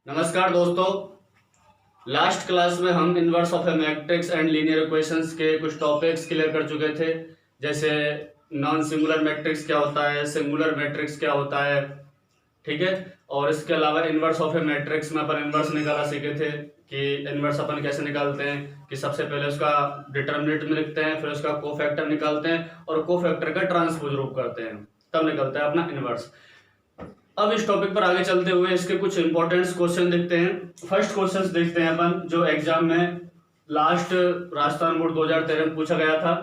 नमस्कार दोस्तों। Last class में हम inverse of A matrix and linear equations के कुछ टॉपिक्स क्लियर कर चुके थे, जैसे नॉन सिंगुलर मैट्रिक्स क्या होता है, सिंगुलर मैट्रिक्स क्या होता है, ठीक है। और इसके अलावा इनवर्स ऑफ ए मैट्रिक्स में अपन इनवर्स निकाला सीखे थे कि इनवर्स अपन कैसे निकालते हैं कि सबसे पहले उसका डिटर्मिनेंट में लिखते हैं, फिर उसका कोफैक्टर निकालते हैं और कोफैक्टर का ट्रांसपोज रूप करते हैं, तब निकलता है अपना इनवर्स। अब इस टॉपिक पर आगे चलते हुए इसके कुछ इंपॉर्टेंट क्वेश्चन देखते हैं। फर्स्ट क्वेश्चन देखते हैं अपन, जो एग्जाम में लास्ट राजस्थान बोर्ड 2013 में पूछा गया था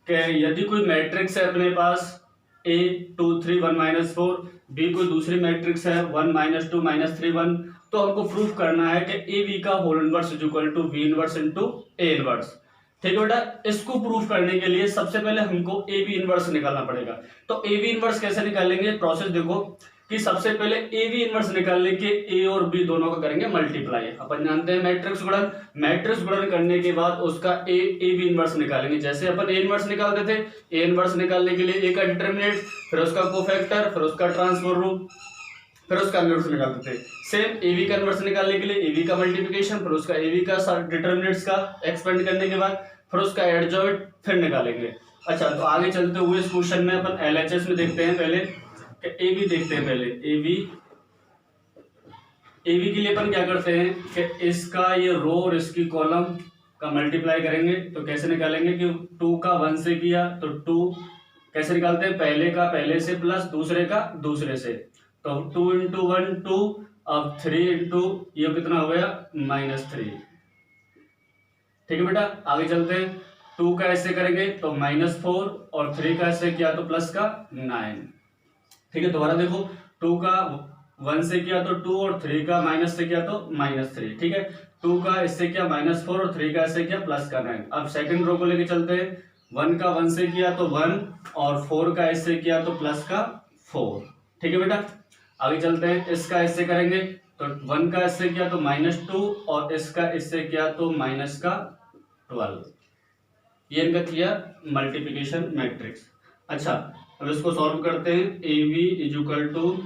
कि यदि कोई मैट्रिक्स है अपने पास A 2 3 1 -4, B कोई दूसरी मैट्रिक्स है 1 -2 -3 1, तो हमको प्रूफ करना है कि AB का whole inverse is equal to B inverse into A inverse. ठीक है बेटा, इसको प्रूफ करने के लिए सबसे पहले हमको AB इनवर्स निकालना पड़ेगा। तो AB इनवर्स कैसे निकालेंगे, प्रोसेस देखो कि सबसे पहले ए बी इनवर्स निकालने के ए और बी दोनों का करेंगे मल्टीप्लाई। अपन जानते हैं मैट्रिक्स गुणन, मैट्रिक्स गुणन करने के बाद उसका ए बी इनवर्स निकालेंगे। जैसे अपन ए इनवर्स निकालते थे, ए इनवर्स निकालने के लिए ए का डिटरमिनेंट, फिर उसका कोफैक्टर, फिर उसका ट्रांसफर रूप, फिर उसका इनवर्स निकालते थे। सेम ए बी का इनवर्स निकालने के लिए ए बी का मल्टीप्लिकेशन, फिर उसका ए बी का डिटरमिनेंट्स का एक्सपेंड करने के बाद फिर उसका एडजॉइंट फिर निकालेंगे। अच्छा, तो आगे चलते हुए इस क्वेश्चन में अपन एलएचएस में देखते हैं। पहले ए बी देखते हैं। पहले ए बी के लिए अपन क्या करते हैं कि इसका ये रो और इसकी कॉलम का मल्टीप्लाई करेंगे। तो कैसे निकालेंगे कि 2 का 1 से किया तो 2 कैसे निकालते हैं, पहले का पहले से प्लस दूसरे का दूसरे से। तो 2 × 1 2, अब 3 इंटू ये कितना हो गया -3। ठीक है बेटा, आगे चलते हैं। 2 का ऐसे करेंगे तो -4 और 3 का ऐसे किया तो प्लस का 9। ठीक है, दोबारा देखो, 2 का 1 से किया तो 2 और 3 का माइनस से किया तो -3। ठीक है, 2 का इससे किया -4 और 3 का इससे किया प्लस का 9। अब सेकंड रो को लेके चलते हैं। 1 का 1 से किया तो 1 और 4 का इससे किया तो प्लस का 4। ठीक है बेटा, आगे चलते हैं। इसका इससे करेंगे तो 1 का इससे किया तो -2 और इसका इससे किया तो -12। ये इनका किया मल्टीप्लिकेशन मैट्रिक्स। अच्छा, अब इसको सॉल्व करते हैं। A B is equal to,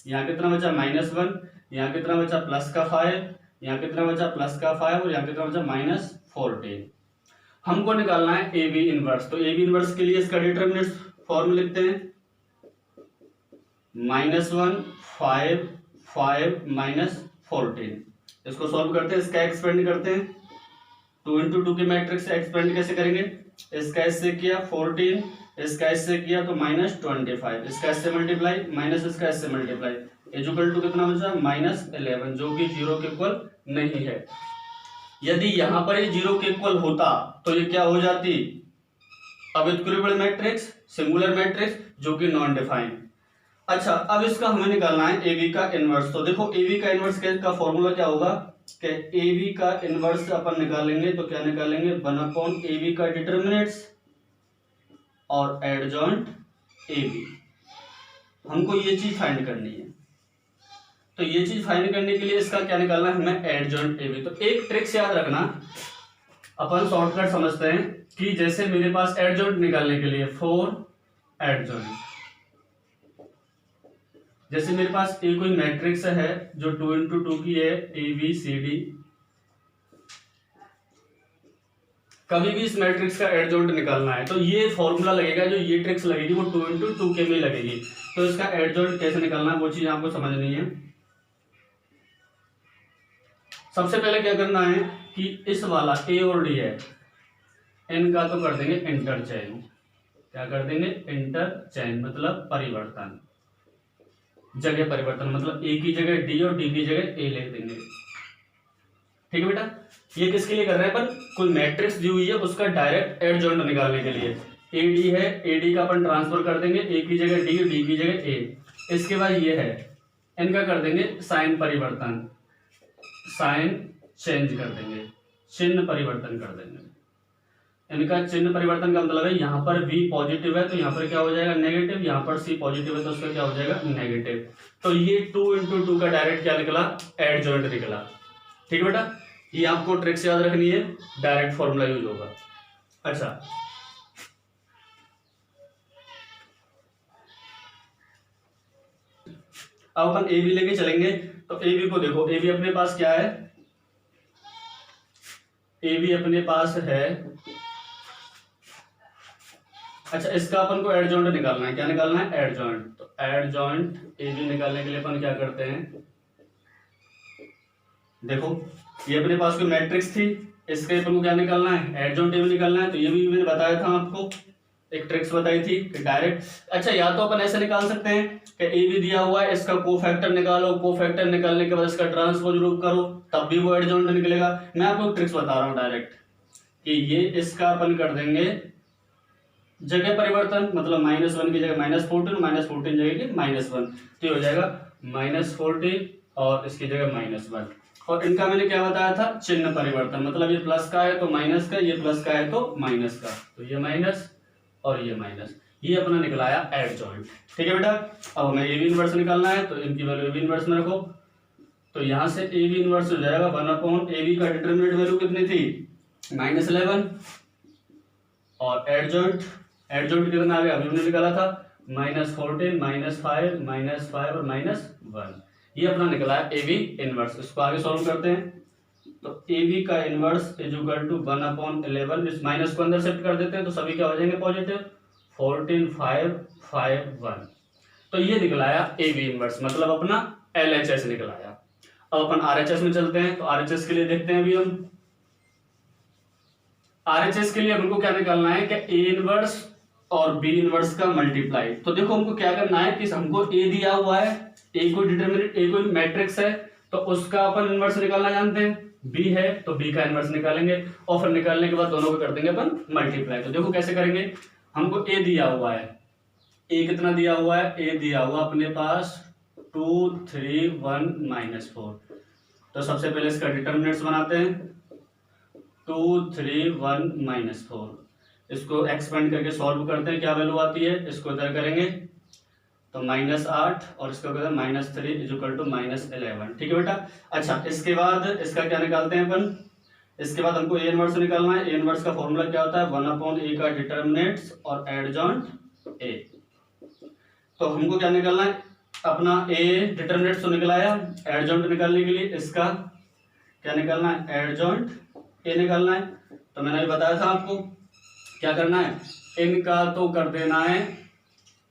यहाँ कितना बचा -1, यहाँ कितना बचा प्लस का 5, यहाँ कितना बचा प्लस का 5 और यहाँ कितना बचा -14। हमको निकालना है ए बी इनवर्स। तो ए बी इनवर्स के लिए इसका डिटरमिनेंट फॉर्म लिखते हैं, -1 5 5 -14। इसको सॉल्व करते हैं, इसका एक्सपेंड करते हैं। 2 × 2 की मैट्रिक्स से एक्सपेंड कैसे करेंगे, इसका इससे किया 14, इसका इससे किया तो -25, इसका इससे मल्टीप्लाई माइनस इसका इससे मल्टीप्लाई, इक्वल टू कितना बचा -11, जो कि 0 के इक्वल नहीं है। यदि यहां पर ये 0 के इक्वल होता तो ये क्या हो जाती, अब इक्विलिब्रियल मैट्रिक्स, सिंगुलर मैट्रिक्स, जो कि नॉन डिफाइंड। अच्छा, अब इसका हमें निकालना है ए बी का इनवर्स। तो देखो ए बी का इनवर्स का फॉर्मूला क्या होगा कि ए बी का इनवर्स अपन निकालेंगे तो क्या निकालेंगे, 1 ए बी का डिटरमिनेंट्स और एडजॉइंट ए बी। हमको ये चीज फाइंड करनी है। तो ये चीज फाइंड करने के लिए इसका क्या निकालना है हमें, एडजॉइंट ए बी। तो एक ट्रिक्स याद रखना, अपन शॉर्टकट समझते हैं कि जैसे मेरे पास एडजॉइंट निकालने के लिए 4 एडजॉइंट, जैसे मेरे पास एक कोई मैट्रिक्स है जो 2 × 2 की है, ए बी सी डी। कभी भी इस मैट्रिक्स का एडजॉइंट निकालना है तो ये फॉर्मूला लगेगा, जो ये ट्रिक्स लगेगी वो 2 × 2 के में लगेगी। तो इसका एडजॉइंट कैसे निकालना है वो चीज आपको समझनी है। सबसे पहले क्या करना है कि इस वाला ए और डी है, इनका तो कर देंगे इंटरचेंज। क्या कर देंगे, इंटरचेंज मतलब परिवर्तन, जगह परिवर्तन, मतलब ए की जगह डी और डी की जगह ए लिख देंगे। ठीक है बेटा, ये किसके लिए कर रहे हैं अपन, कोई मैट्रिक्स दी हुई है उसका डायरेक्ट एडजॉइंट निकालने के लिए। ए डी है, ए डी का अपन ट्रांसफर कर देंगे, ए की जगह डी, डी की जगह ए। इसके बाद ये है, इनका कर देंगे साइन परिवर्तन, साइन चेंज कर देंगे, चिन्ह परिवर्तन कर देंगे। इनका चिन्ह परिवर्तन का मतलब है यहाँ पर V पॉजिटिव है तो यहाँ पर क्या हो जाएगा नेगेटिव, यहाँ पर C पॉजिटिव है तो उसका क्या हो जाएगा नेगेटिव। तो ये 2 × 2 का डायरेक्ट क्या निकला, एडजॉइंट निकला। ठीक है बेटा, ये आपको ट्रिक्स याद रखनी है, डायरेक्ट फॉर्मूला यूज होगा। अच्छा, अब अपन ए बी लेके चलेंगे तो ए बी को देखो, ए बी अपने पास क्या है, ए बी अपने पास है, अच्छा इसका अपन को एडजॉइंट निकालना है, क्या निकालना है, एडजॉइंट। तो एडजॉइंट ए बी निकालने के लिए अपन क्या करते हैं, देखो ये अपने पास कोई मैट्रिक्स थी, इसके अपन को क्या निकालना है, एडजॉइंट ए बी निकालना है। तो ये भी मैंने बताया था आपको, एक ट्रिक्स बताई थी कि डायरेक्ट, अच्छा या तो अपन ऐसे निकाल सकते हैं कि ए बी दिया हुआ है, इसका कोफैक्टर निकालो, कोफैक्टर निकालने के बाद इसका ट्रांसपोज रूप करो, तब भी वो एडजॉइंट निकलेगा। मैं आपको ट्रिक्स बता रहा हूँ डायरेक्ट कि ये इसका अपन कर देंगे जगह परिवर्तन, मतलब -1 की जगह -14, -14 जगह की -1, तो ये हो जाएगा -14 और इसकी जगह -1। और इनका मैंने क्या बताया था, चिन्ह परिवर्तन, मतलब ये प्लस का है तो माइनस का, ये प्लस का है तो माइनस का, तो ये माइनस और ये माइनस, ये अपना निकलाया एडजॉइंट। ठीक है बेटा, अब हमें ए बी इनवर्स निकालना है, तो इनकी वैल्यू ए बी इनवर्स में रखो। तो यहाँ से ए बी इनवर्स हो जाएगा 1 ए बी का डिटरमिनेंट वैल्यू कितनी थी, -11, और एडजॉइंट कितना आ गया, अभी हमने निकाला था -14, -5 और -1, ये अपना निकला है ए बी इनवर्स। इसको आगे सॉल्व करते हैं। तो ए बी का इनवर्स इज इक्वल टू 1/11, इस माइनस को अंदर शिफ्ट कर देते हैं तो सभी क्या हो जाएंगे पॉजिटिव, 14, 5, 5, 1। तो ये निकलाया ए बी इनवर्स, मतलब अपना LHS निकलाया। अब अपन RHS में चलते हैं। तो RHS के लिए देखते हैं अभी हम, RHS के लिए हमको क्या निकालना है कि ए इनवर्स और बी इनवर्स का मल्टीप्लाई। तो देखो हमको क्या करना है कि हमको ए दिया हुआ है, ए को डिटरमिनेंट, ए को मैट्रिक्स है, तो उसका अपन इनवर्स निकालना जानते हैं, बी है तो बी का इनवर्स निकालेंगे, और फिर निकालने के बाद दोनों को कर देंगे अपन मल्टीप्लाई। तो देखो कैसे करेंगे, हमको ए दिया हुआ है, ए कितना दिया हुआ है, ए दिया हुआ अपने पास 2, 3, 1, -4। तो सबसे पहले इसका डिटरमिनेंट्स बनाते हैं, 2, 3, 1, -4। इसको एक्सपेंड करके सॉल्व करते हैं, क्या वैल्यू आती है, इसको इधर करेंगे तो -8 और इसको कहते हैं -3 इज इक्वल टू -11। ठीक है बेटा। अच्छा इसके बाद इसका क्या निकालते हैं अपन, इसके बाद हमको ए इनवर्स निकालना है। ए इनवर्स का फॉर्मूला क्या होता है, 1/a का डिटरमिनेंट्स और एडजॉइंट ए। तो हमको क्या निकालना है, अपना ए डिटरमिनेंट्स तो निकलाया, एडजॉइंट निकालने के लिए इसका क्या निकालना है, एडजॉइंट ए निकालना है। तो मैंने अभी बताया था आपको क्या करना है, इनका तो कर देना है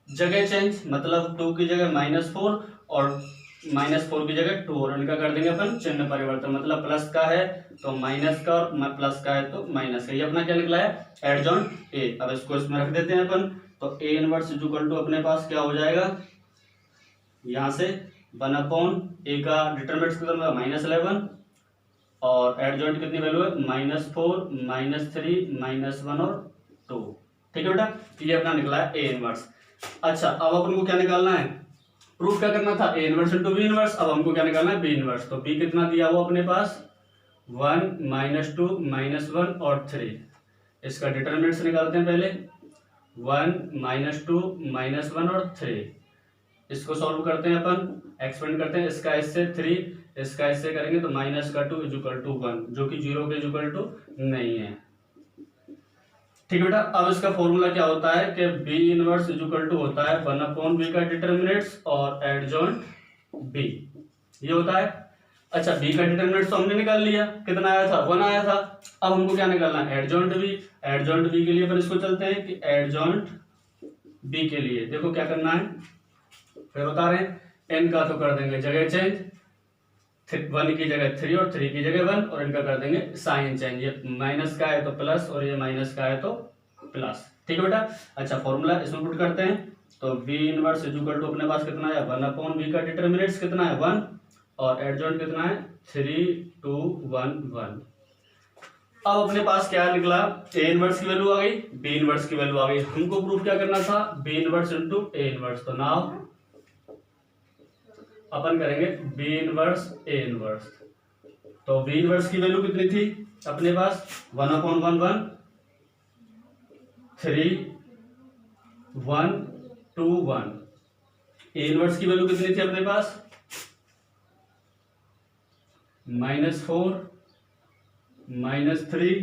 जगह चेंज, मतलब 2 की जगह -4 और -4 की जगह 2, और इनका कर देंगे अपन चिन्ह परिवर्तन, मतलब प्लस का है तो माइनस का और प्लस का है तो माइनस का। ये अपना क्या निकला है, एडजॉइंट ए। अब इसको इसमें रख देते हैं अपन। तो A inverse is equal to अपने पास क्या हो जाएगा, यहाँ से 1/a का डिटरमिनेंट कितना -11 और एडजॉइंट कितनी वैल्यू है, -4, -3, -1 और 2। ठीक है बेटा, ये अपना निकला है ए इनवर्स। अच्छा अब अपन को क्या निकालना है, प्रूफ क्या करना था, A inverse into B inverse. अब हमको क्या निकालना है, बी इनवर्स। तो बी कितना दिया हुआ अपने पास, 1, -2, -1 और 3। इसका डिटरमिनेंट्स निकालते हैं पहले, 1, -2, -1 और 3। इसको सॉल्व करते हैं अपन, एक्सपेंड करते हैं, इसका इससे 3, इसका इससे करेंगे तो -2 इज इक्वल टू 1, जो कि 0 के इक्वल टू नहीं है। ठीक है बेटा। अब इसका फॉर्मूला क्या होता है कि B inverse is equal to होता है 1/b का डिटरमिनेंट्स और एडजॉइंट बी, ये होता है। अच्छा बी का डिटरमिनेंट्स तो हमने निकाल लिया, कितना आया था, 1 आया था। अब हमको क्या निकालना है, एडजॉइंट बी। एडजॉइंट बी के लिए अपन इसको चलते हैं कि एडजॉइंट बी के लिए देखो क्या करना है, फिर बता रहे हैं, एन का तो कर देंगे जगह चेंज, 1 की जगह 3 और 3 की जगह 1, और इनका कर देंगे साइन चेंज, ये माइनस का है तो प्लस और ये माइनस का है तो प्लस। ठीक है बेटा। अच्छा फॉर्मूला इसमें पुट करते हैं। तो B inverse is equal to अपने पास कितना है, 1/b का डिटरमिनेंट्स कितना है, 1, और एडजॉइंट कितना है, 3, 2, 1, 1। अब अपने पास क्या निकला, ए इनवर्स की वैल्यू आ गई, बी इनवर्स की वैल्यू आ गई। हमको प्रूफ क्या करना था, B inverse into A inverse. तो नाउ अपन करेंगे बी इनवर्स ए इनवर्स। तो बी इनवर्स की वैल्यू कितनी थी अपने पास, 1/11, 3, 1, 2, 1। ए इनवर्स की वैल्यू कितनी थी अपने पास, -4, -3,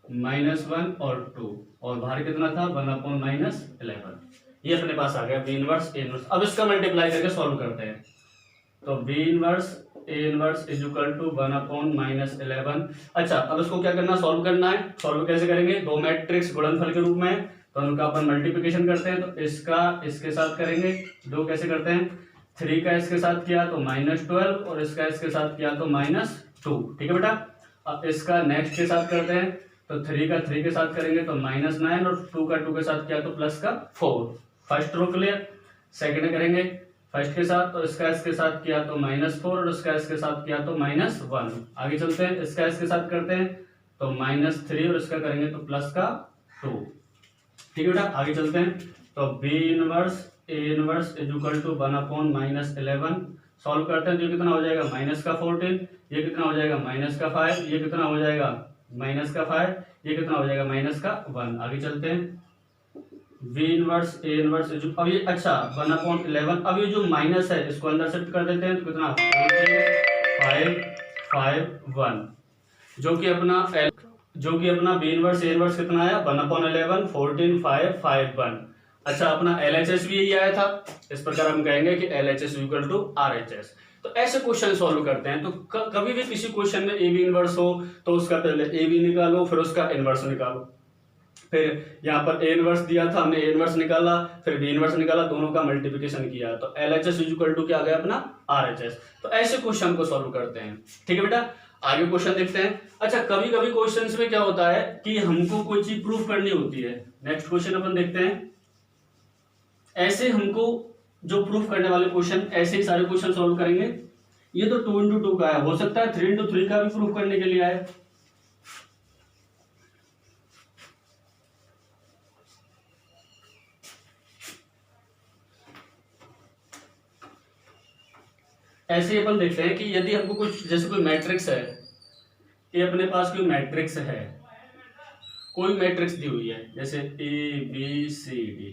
-1 और 2, और बाहर कितना था 1/-11। ये अपने पास आ गया बी इनवर्स ए इनवर्स। अब इसका मल्टीप्लाई करके सॉल्व करते हैं। तो B inverse A inverse is equal to 1/-11। अच्छा, अब इसको क्या करना, सॉल्व करना है। सॉल्व कैसे करेंगे, दो मैट्रिक्स गुणनफल के रूप में है तो उनका अपन मल्टीप्लिकेशन करते हैं। तो इसका इसके साथ करेंगे, दो कैसे करते हैं, 3 का इसके साथ किया तो -12 और इसका इसके साथ किया तो -2। ठीक है बेटा। अब इसका नेक्स्ट के साथ करते हैं, तो 3 का 3 के साथ करेंगे तो -9 और 2 का 2 के साथ किया तो +4। First row clear. सेकंड करेंगे फर्स्ट के साथ, तो इसका इसके साथ किया तो -4 और इसका इसके साथ किया तो -1। आगे चलते हैं, इसका इसके साथ करते हैं तो -3 और इसका करेंगे तो +2। ठीक है बेटा। आगे चलते हैं, तो B inverse A inverse is equal to 1/-11। Solve करते हैं तो ये कितना हो जाएगा, -14, ये कितना हो जाएगा, -5, ये कितना हो जाएगा, -5, ये कितना हो जाएगा, -1। आगे चलते हैं, v इनवर्स ए इनवर्स अब ये अच्छा 1/11। अब ये जो माइनस है इसको अंदर शिफ्ट कर देते हैं तो कितना 5, 5, 1, जो कि अपना b इनवर्स ए इनवर्स कितना आया 1/11, 14, 5, 5, 1। अच्छा, अपना LHS भी यही आया था। इस प्रकार हम कहेंगे कि LHS इक्वल टू RHS। तो ऐसे क्वेश्चन सॉल्व करते हैं। तो कभी भी किसी क्वेश्चन में ए बी इनवर्स हो तो उसका पहले ए बी निकालो, फिर उसका इनवर्स निकालो। फिर यहाँ पर ए इनवर्स दिया था, हमने ए इनवर्स निकाला, फिर बी इनवर्स निकाला, दोनों का मल्टीप्लिकेशन किया तो LHS इक्वल टू क्या आ गया अपना RHS। तो ऐसे क्वेश्चन को सॉल्व करते हैं। ठीक है बेटा। आगे क्वेश्चन देखते हैं। अच्छा, कभी कभी क्वेश्चंस में क्या होता है कि हमको कोई चीज प्रूफ करनी होती है। नेक्स्ट क्वेश्चन अपन देखते हैं। ऐसे हमको जो प्रूफ करने वाले क्वेश्चन, ऐसे ही सारे क्वेश्चन सॉल्व करेंगे। ये तो 2 into 2 का है, हो सकता है 3 into 3 का भी प्रूफ करने के लिए आए। ऐसे ही अपन देखते हैं कि यदि हमको कुछ, जैसे कोई मैट्रिक्स है, ये अपने पास कोई मैट्रिक्स है, कोई मैट्रिक्स दी हुई है जैसे ABCD,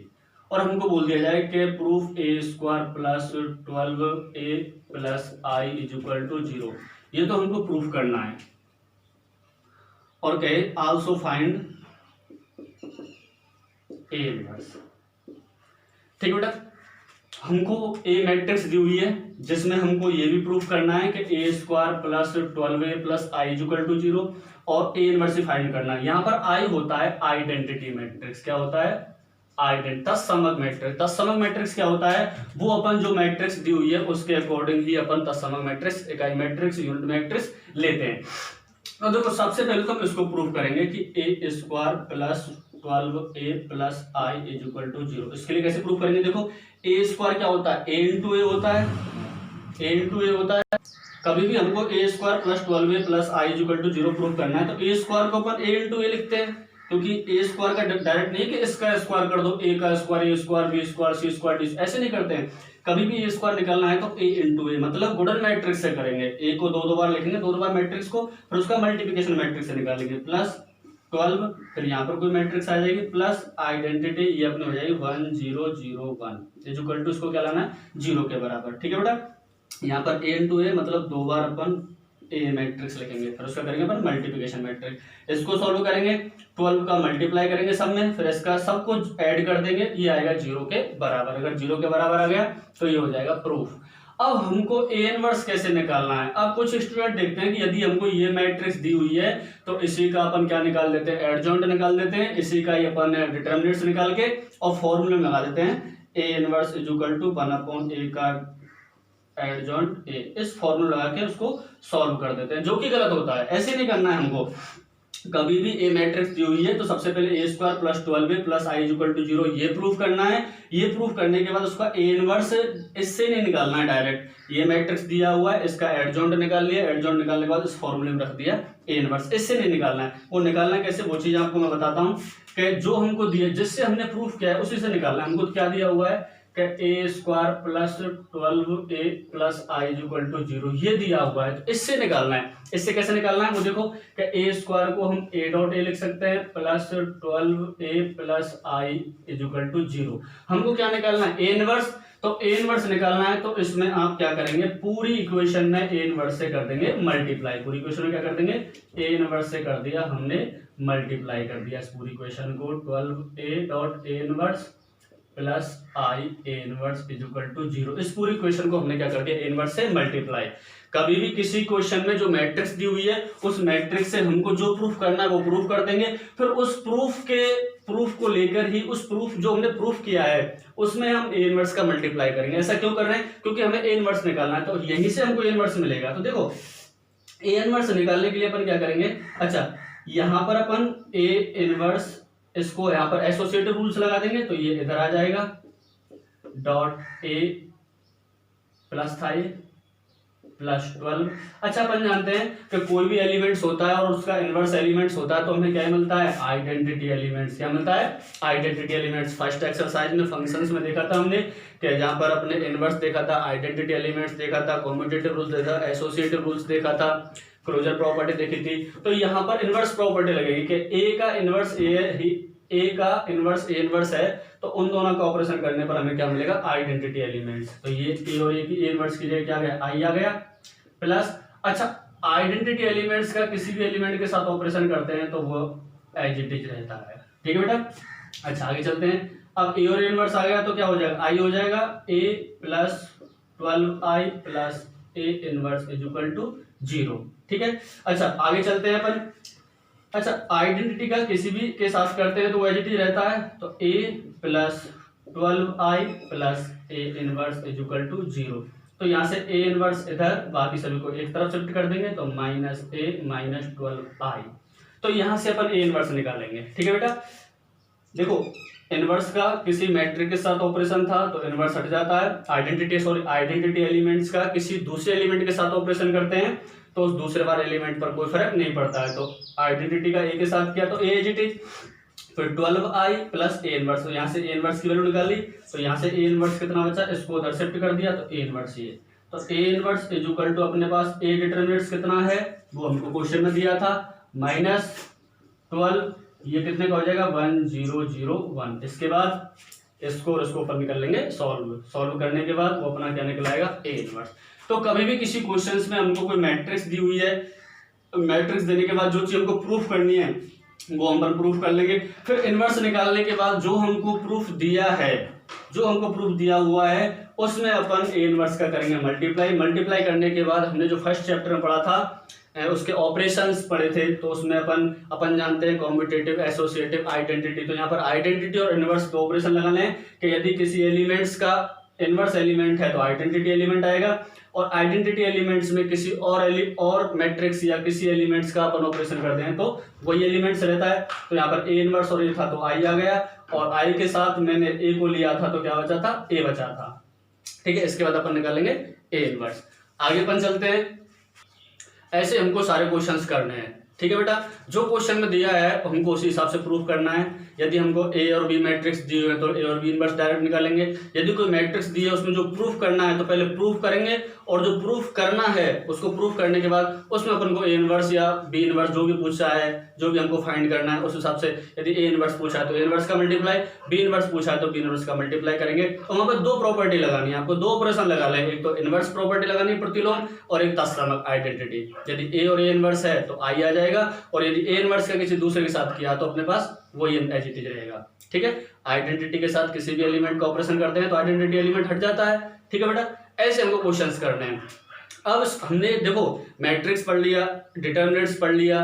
और हमको बोल दिया जाए कि प्रूफ A² + 12A + I = 0। ये तो हमको प्रूफ करना है। और कहे आल्सो फाइंड A इनवर्स। ठीक है बेटा। हमको ए मैट्रिक्स दी हुई है जिसमें हमको ये भी प्रूफ करना है कि A² + 12A + I = 0 और ए इनवर्स फाइंड करना है। यहाँ पर I होता है आइडेंटिटी मैट्रिक्स। क्या होता है, तत्समक मैट्रिक्स। तत्समक मैट्रिक्स क्या होता है, वो अपन जो मैट्रिक्स दी हुई है उसके अकॉर्डिंग ही अपन तत्समक मैट्रिक्स, इकाई मैट्रिक्स, यूनिट मैट्रिक्स लेते हैं। तो देखो, सबसे पहले तो हम इसको प्रूफ करेंगे कि A² + 12A + I = 0। इसके लिए कैसे प्रूफ करेंगे, देखो A² क्या होता है, A × A होता है, A × A होता है। कभी भी हमको A² + 12A + I = 0 प्रूफ करना है तो A² को अपन A × A लिखते हैं, क्योंकि A² का डायरेक्ट नहीं कि इसका स्क्वायर कर दो, A का square A², B², C², D, ऐसे नहीं करते हैं। कभी भी A² निकालना है तो A × A, मतलब गुणन मैट्रिक्स से करेंगे। A को दो बार लिखेंगे, दो बार मैट्रिक्स को, फिर उसका मल्टीप्लिकेशन मैट्रिक्स से निकालेंगे। +12, फिर यहाँ पर कोई मैट्रिक्स आ जाएगी, प्लस आइडेंटिटी, ये अपनी हो जाएगी 1 0 0 1 इक्वल टू, इसको क्या लाना है, 0 के बराबर। ठीक है बेटा। यहाँ पर A × A मतलब दो बार अपन ए मैट्रिक्स लिखेंगे, फिर उसका करेंगे अपन मल्टीप्लिकेशन मैट्रिक्स। इसको सॉल्व करेंगे, 12 का मल्टीप्लाई करेंगे सब में, फिर इसका सब कुछ ऐड कर देंगे, ये आएगा 0 के बराबर। अगर 0 के बराबर आ गया तो ये हो जाएगा प्रूफ। अब हमको ए इनवर्स कैसे निकालना है। अब कुछ स्टूडेंट देखते हैं कि यदि हमको ये मैट्रिक्स दी हुई है तो इसी का अपन क्या निकाल देते हैं, एडजॉइंट निकाल देते हैं, इसी का ही अपन डिटरमिनेंट्स निकाल के और फॉर्मूले में लगा देते हैं A inverse equal to 1/A का एडजॉइंट ए। इस फॉर्मूला लगा के उसको सॉल्व कर देते हैं, जो कि गलत होता है। ऐसे नहीं करना है हमको। कभी भी ए मैट्रिक्स दी हुई है तो सबसे पहले A² + 12A + I = 0 ये प्रूफ करना है। ये प्रूफ करने के बाद उसका ए इनवर्स इससे नहीं निकालना है, डायरेक्ट ये मैट्रिक्स दिया हुआ है, इसका एडजॉइंट निकाल लिया, एडजॉइंट निकालने के बाद इस फॉर्मूले में रख दिया ए इनवर्स। इससे नहीं निकालना है। वो निकालना कैसे, वो चीज आपको मैं बताता हूँ कि जो हमको दिया, जिससे हमने प्रूफ किया है उसी से निकालना है। हमको क्या दिया हुआ है कि A² + 12A + I = 0 ये दिया हुआ है, तो इससे निकालना है। इससे कैसे निकालना है वो देखो कि A² को हम A.A लिख सकते हैं प्लस 12A + I = 0। हमको क्या निकालना है, ए इनवर्स। तो ए इनवर्स निकालना है तो इसमें आप क्या करेंगे, पूरी इक्वेशन में ए इनवर्स से कर देंगे मल्टीप्लाई। पूरी इक्वेशन में क्या कर देंगे, ए इनवर्स से कर दिया हमने मल्टीप्लाई कर दिया इस पूरी इक्वेशन को। 12A.A inverse plus I A inverse is equal to 0। इस पूरी क्वेश्चन को हमने क्या कर दिया, ए इनवर्स से मल्टीप्लाई। कभी भी किसी क्वेश्चन में जो मैट्रिक्स दी हुई है उस मैट्रिक्स से हमको जो प्रूफ करना है वो प्रूफ कर देंगे, फिर उस प्रूफ को लेकर ही उस प्रूफ जो हमने प्रूफ किया है उसमें हम ए इनवर्स का मल्टीप्लाई करेंगे। ऐसा क्यों कर रहे हैं, क्योंकि हमें ए इनवर्स निकालना है, तो यहीं से हमको ए इनवर्स मिलेगा। तो देखो ए इनवर्स निकालने के लिए अपन क्या करेंगे, अच्छा यहां पर अपन ए इनवर्स इसको यहां पर एसोसिएटिव रूल्स लगा देंगे, तो ये इधर आ जाएगा डॉट ए प्लस था ये प्लस 12। अच्छा अपन जानते हैं कि कोई भी एलिमेंट्स होता है और उसका इनवर्स एलिमेंट्स होता है तो हमें क्या मिलता है, आइडेंटिटी एलिमेंट्स। क्या मिलता है, आइडेंटिटी एलिमेंट्स। फर्स्ट एक्सरसाइज में फंक्शंस में देखा था हमने कि जहां पर अपने इनवर्स देखा था, आइडेंटिटी एलिमेंट्स देखा था, कॉम्यूटेटिव रूल्स देखा, एसोसिएटिव रूल्स देखा था, क्लोजर प्रॉपर्टी देखी थी। तो यहाँ पर इनवर्स प्रॉपर्टी लगेगी कि ए का इनवर्स ए का इनवर्स ए इनवर्स है, तो उन दोनों का ऑपरेशन करने पर हमें क्या मिलेगा, आइडेंटिटी एलिमेंट्स। तो ये ए और ए की ए इनवर्स की जगह क्या गया, आई आ गया प्लस। अच्छा आइडेंटिटी एलिमेंट्स का किसी भी एलिमेंट के साथ ऑपरेशन करते हैं तो वो एज इट इज रहता है, ठीक है बेटा। अच्छा आगे चलते हैं, अब ए और ए इनवर्स आ गया तो क्या हो जाएगा, आई हो जाएगा a plus 12i plus A inverse is equal to 0, ठीक है। अच्छा आगे चलते हैं अपन, अच्छा आइडेंटिटी का किसी भी के साथ करते हैं तो वो एज इट इज रहता है, तो a plus 12i plus A inverse is equal to 0। तो यहाँ से ए इनवर्स इधर, बाकी सभी को एक तरफ शिफ्ट कर देंगे, तो माइनस ए माइनस 12i। तो यहाँ से अपन ए इनवर्स निकालेंगे, ठीक है बेटा। देखो इनवर्स का किसी मैट्रिक्स के साथ ऑपरेशन था तो इनवर्स हट जाता है, आइडेंटिटी एलिमेंट्स का किसी दूसरे एलिमेंट के साथ ऑपरेशन करते हैं तो उस दूसरे बार एलिमेंट पर कोई फर्क नहीं पड़ता है। तो आइडेंटिटी का ए के साथ किया तो ए एज इट इज, फिर 12i प्लस ए इनवर्स, तो यहाँ से ए इनवर्स की वैल्यू निकाली, तो यहाँ से ए इनवर्स कितना बचा, इसको उधर शिफ्ट कर दिया तो ए इनवर्स ये। तो A inverse is equal to अपने पास ए डिटरमिनेंट्स कितना है वो हमको क्वेश्चन में दिया था, माइनस 12, ये कितने का हो जाएगा 1001। इसके बाद इसको और इसको ऊपर निकल लेंगे सॉल्व करने के बाद वो अपना क्या निकलाएगा, ए इनवर्स। तो कभी भी किसी क्वेश्चंस में हमको कोई मैट्रिक्स दी हुई है, मैट्रिक्स देने के बाद जो चीज हमको प्रूफ करनी है वो हम पर प्रूफ कर लेंगे, फिर इनवर्स निकालने के बाद जो हमको प्रूफ दिया है, जो हमको प्रूफ दिया हुआ है उसमें अपन ए इनवर्स का करेंगे मल्टीप्लाई करने के बाद हमने जो फर्स्ट चैप्टर में पढ़ा था उसके ऑपरेशंस पढ़े थे, तो उसमें अपन जानते हैं कॉम्यूटेटिव, एसोसिएटिव, आइडेंटिटी। तो यहाँ पर आइडेंटिटी और इनवर्स के ऑपरेशन लगाने हैं कि यदि किसी एलिमेंट्स का इनवर्स एलिमेंट है तो आइडेंटिटी एलिमेंट आएगा, और आइडेंटिटी एलिमेंट्स में किसी और मैट्रिक्स या किसी एलिमेंट्स का अपन ऑपरेशन करते हैं तो वही एलिमेंट्स रहता है। तो यहाँ पर ए इनवर्स और ए था तो आई आ गया, और आई के साथ मैंने ए को लिया था तो क्या बचा था, ए बचा था, ठीक है। इसके बाद अपन निकालेंगे ए इनवर्स। आगे अपन चलते हैं, ऐसे हमको सारे क्वेश्चंस करने हैं, ठीक है बेटा। जो क्वेश्चन में दिया है हमको उसी हिसाब से प्रूफ करना है। यदि हमको ए और बी मैट्रिक्स दी हुई है तो ए और बी इनवर्स डायरेक्ट निकालेंगे। यदि कोई मैट्रिक्स दी है उसमें जो प्रूफ करना है तो पहले प्रूफ करेंगे, और जो प्रूफ करना है उसको प्रूफ करने के बाद उसमें अपन को ए इनवर्स या बी इनवर्स जो भी पूछा है, जो भी हमको फाइंड करना है उस हिसाब से, यदि ए इनवर्स पूछा है तो ए इनवर्स का मल्टीप्लाई, बी इनवर्स पूछा है तो बी इनवर्स का मल्टीप्लाई करेंगे। तो वहां पर दो प्रॉपर्टी लगानी है आपको, दो ऑपरेशन लगा लें, एक तो इनवर्स प्रॉपर्टी लगानी है प्रतिलोम, और एक तत्समक आइडेंटिटी। यदि ए और ए इनवर्स है तो आई आ जाएगा, और यदि ए इनवर्स का किसी दूसरे के साथ किया तो अपने पास वही एज इट इज रहेगा, ठीक है। आइडेंटिटी के साथ किसी भी एलिमेंट का ऑपरेशन करते हैं तो आइडेंटिटी एलिमेंट हट जाता है, ठीक है बेटा। ऐसे हमको क्वेश्चंस करने हैं। अब हमने देखो मैट्रिक्स पढ़ लिया, डिटरमिनेंट्स पढ़ लिया,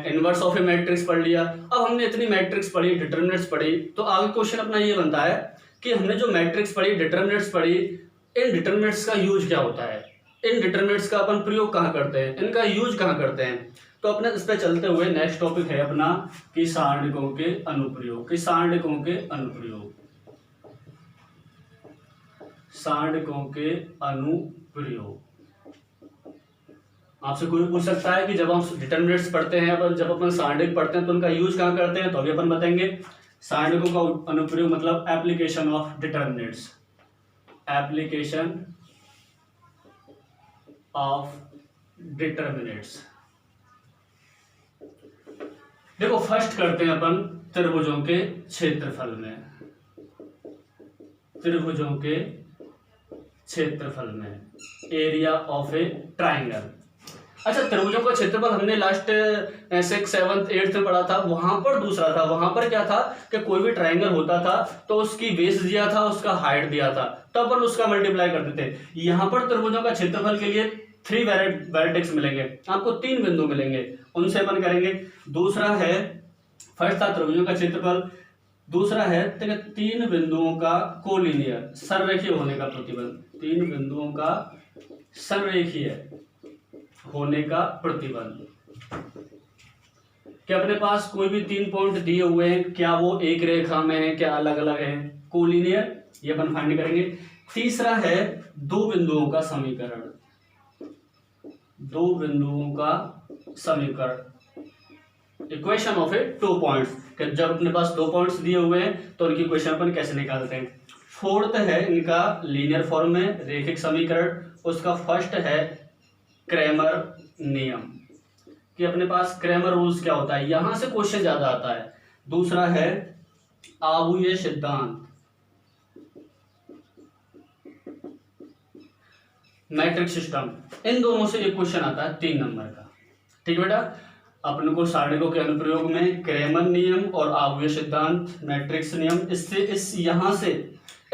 इनवर्स ऑफ ए मैट्रिक्स पढ़ लिया। अब हमने इतनी मैट्रिक्स पढ़ी, डिटरमिनेंट्स पढ़ी, तो आगे क्वेश्चन अपना ये बनता है कि हमने जो मैट्रिक्स पढ़ी, डिटरमिनेंट्स पढ़ी, इन डिटरमिनेंट्स का यूज क्या होता है, इन डिटरमिनेंट्स का अपन प्रयोग कहाँ करते हैं, इनका यूज कहाँ करते हैं। तो अपने इस पे चलते हुए नेक्स्ट टॉपिक है अपना कि सारणिकों के अनुप्रयोग, कि सारणिकों के अनुप्रयोग, सारणिकों के अनुप्रयोग। आपसे कोई पूछ सकता है कि जब हम डिटरमिनेंट्स पढ़ते हैं, अपन जब अपन सारणिक पढ़ते हैं तो उनका यूज कहाँ करते हैं, तो अभी अपन बताएंगे। सारणिकों का अनुप्रयोग मतलब application of determinants, application of determinants. देखो फर्स्ट करते हैं अपन त्रिभुजों के क्षेत्रफल में, त्रिभुजों के क्षेत्रफल में, एरिया ऑफ ए ट्राइंगल। अच्छा, त्रिभुजों का क्षेत्रफल हमने लास्ट 6th 7th 8th में पढ़ा था, वहां पर दूसरा था। वहां पर क्या था कि कोई भी ट्रायंगल होता था तो उसकी बेस दिया था, उसका हाइट दिया था, तो अपन उसका मल्टीप्लाई करते थे। यहाँ पर त्रिभुजों का क्षेत्रफल के लिए 3 वर्टेक्स मिलेंगे, आपको 3 बिंदु मिलेंगे, उनसे अपन करेंगे। दूसरा है, फर्स्ट था त्रिभुजों का क्षेत्रफल, दूसरा है 3 बिंदुओं का कोलिनियर सररेखीय होने का प्रतिबल। 3 बिंदुओं का सररेखीय होने का प्रतिबल। क्या अपने पास कोई भी 3 पॉइंट दिए हुए हैं, क्या वो एक रेखा में है, क्या अलग अलग है, कोलिनियर, ये अपन फाइंड करेंगे। तीसरा है 2 बिंदुओं का समीकरण। 2 बिंदुओं का समीकरण, इक्वेशन ऑफ ए 2 पॉइंट्स। जब अपने पास 2 पॉइंट्स दिए हुए हैं तो उनकी इक्वेशन अपन कैसे निकालते हैं। फोर्थ है इनका लीनियर फॉर्म में रेखिक समीकरण, उसका फर्स्ट है क्रैमर नियम, कि अपने पास क्रैमर रूल्स क्या होता है, यहां से क्वेश्चन ज्यादा आता है। दूसरा है आबूये सिद्धांत, मैट्रिक्स सिस्टम, इन दोनों से एक क्वेश्चन आता है 3 नंबर का। ठीक है बेटा, अपने को सारणिकों के अनुप्रयोग में क्रैमर नियम और आबूये सिद्धांत, मैट्रिक्स नियम, इससे इस यहां से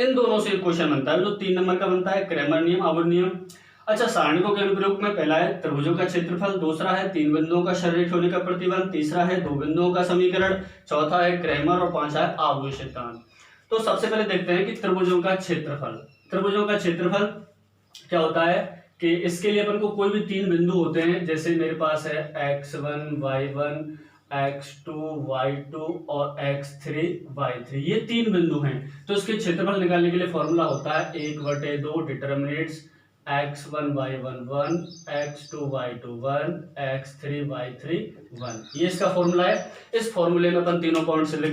इन दोनों से एक क्वेश्चन बनता है जो 3 नंबर का बनता है, क्रैमर नियम, आबूये नियम। अच्छा, सारणिकों के अनुप्रयोग में पहला है त्रिभुजों का क्षेत्रफल, दूसरा है 3 बिंदुओं का सररेखीय होने का प्रतिबल, तीसरा है 2 बिंदुओं का समीकरण, चौथा है क्रैमर और पांचवा है आबूये सिद्धांत। तो सबसे पहले देखते हैं कि त्रिभुजों का क्षेत्रफल। त्रिभुजों का क्षेत्रफल क्या होता है कि इसके लिए अपन को कोई भी 3 बिंदु होते हैं, जैसे मेरे पास है x1 y1 x2 y2 और x3 y3, ये 3 बिंदु हैं। तो इसके क्षेत्रफल निकालने के लिए फॉर्मूला होता है 1/2 determinants x1 y1 1 x2 y2 1 x3 y3 1, ये इसका फॉर्मूला है। इस फॉर्मूले में अपन तीनों पॉइंट से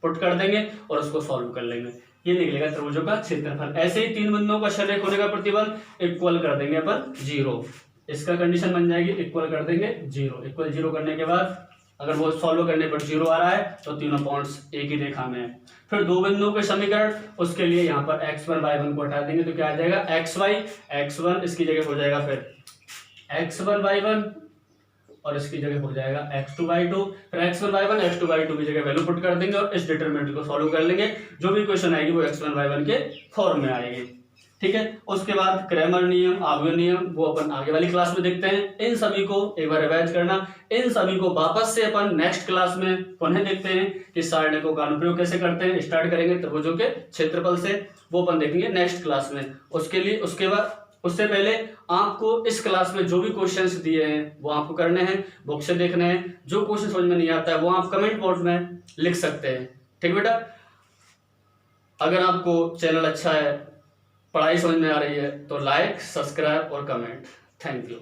पुट कर देंगे और उसको सॉल्व कर लेंगे, ये निकलेगा त्रिभुजों का क्षेत्रफल। ऐसे ही 3 बिंदुओं का सररेखीय होने का प्रतिबल इक्वल कर देंगे अपन 0, इसका कंडीशन बन जाएगी इक्वल कर देंगे 0। इक्वल 0 करने के बाद अगर वो सॉल्व करने पर 0 आ रहा है तो तीनों पॉइंट्स एक ही रेखा में है। फिर 2 बिंदुओं के समीकरण, उसके लिए यहाँ पर x1 y1 को हटा देंगे तो क्या आ जाएगा xy, x1 इसकी जगह हो जाएगा फिर x1 y1 और इसकी जगह हो जाएगा x2 y2, फिर x1 y1 x2 y2 की जगह वैल्यू पुट कर देंगे और इस डिटरमिनेंट को सॉल्व कर लेंगे। जो भी क्वेश्चन आएगी वो x1 y1 के फॉर्म में आएगी। ठीक है, उसके बाद क्रैमर नियम, आबूये नियम, वो अपन आगे वाली क्लास में देखते हैं। इन सभी को एक बार रिवाइज करना, इन सभी को वापस से अपन नेक्स्ट क्लास में पुनः देखते हैं कि सारणिकों का अनुप्रयोग कैसे करते हैं। स्टार्ट करेंगे त्रिभुजों के क्षेत्रफल से, वो अपन देखेंगे नेक्स्ट क्लास में। उसके लिए उसके बाद उससे पहले आपको इस क्लास में जो भी क्वेश्चंस दिए हैं वो आपको करने हैं, बुक से देखने हैं। जो क्वेश्चन समझ में नहीं आता है वो आप कमेंट बॉक्स में लिख सकते हैं। ठीक बेटा, अगर आपको चैनल अच्छा है, पढ़ाई समझ में आ रही है तो लाइक, सब्सक्राइब और कमेंट। Thank you.